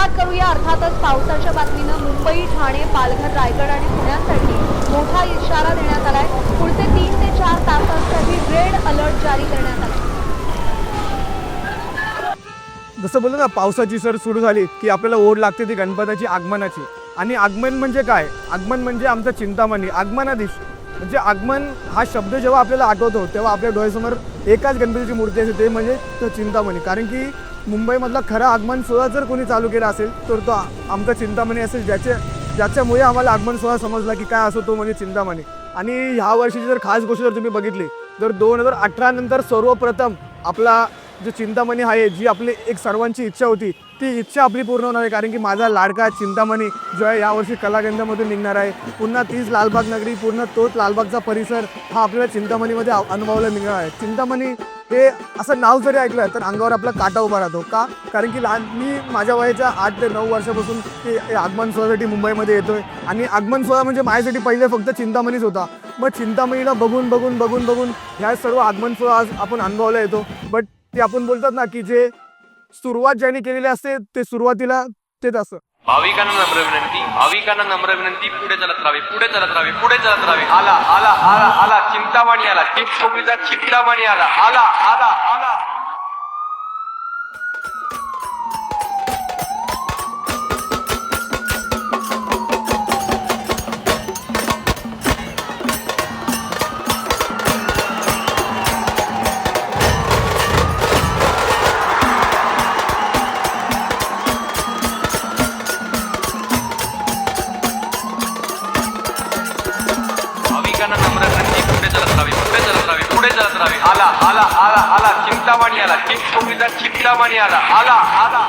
सुरुवात करूया अर्थातच पावसाच्या बातमीनं. मुंबई, ठाणे, पालघर, रायगड आणि पुण्यासाठी मोठा इशारा देण्यात आलाय. पुढचे 3 ते 4 तासांसाठी रेड अलर्ट जारी करण्यात आला. जसं बोललो ना, पावसाची सर सुरू झाली की आपल्याला ओढ लागते ती गणपतीची आगमनाची. आणि आगमन म्हणजे काय? आगमन म्हणजे आमचं चिंतामणी, आगमनाधीश. म्हणजे आगमन हा शब्द जेव्हा आपल्याला आठवतो तेव्हा आपल्या डोळ्यासमोर एकाच गणपतीची मूर्ती असते, ते म्हणजे तो चिंतामणी. कारण की मुंबईमधला खरा आगमन सोहळा जर कोणी चालू केला असेल तर तो आमचा चिंतामणी असेल, ज्याच्यामुळे आम्हाला आगमन सोहळा समजला की काय असो तो म्हणजे चिंतामणी. आणि ह्या वर्षीची जर खास गोष्ट जर तुम्ही बघितली तर 2018 नंतर सर्वप्रथम आपला जो चिंतामणी आहे, जी आपली एक सर्वांची इच्छा होती, ती इच्छा आपली पूर्ण होणार आहे. कारण की माझा लाडका चिंतामणी जो आहे यावर्षी कलाकेंद्रामधून निघणार आहे. पुन्हा तीच लालबाग नगरी, पूर्ण तोच लालबागचा परिसर हा आपल्याला चिंतामणीमध्ये अनुभवायला मिळणार आहे. चिंतामणी हे असं नाव जरी ऐकलं तर अंगावर आपला काटा उभा राहतो. का? कारण की मी माझ्या वयाच्या 8 ते 9 वर्षापासून ते आगमन सोहळ्यासाठी मुंबईमध्ये येतोय. आणि आगमन सोहळा म्हणजे माझ्यासाठी पहिले फक्त चिंतामणीच होता. मग चिंतामणीला बघून ह्या सर्व आगमन सोहळा आज आपण अनुभवला येतो. बट ते आपण बोलतात ना की जे सुरुवात ज्याने केलेली असते ते सुरुवातीला तेच असं. भाविकांना नम्र विनंती, पुढे चलत राहावे. आला आला आला आला चिंतामणी आला, चिंचपोकळीचा चिंतामणी आला, आला आला आला. नम्र विनंती, पुढे चलत राहावे. आला आला आला आला चिंतामणी आला, चिंचपोकळीचा चिंतामणी आला, आला आला.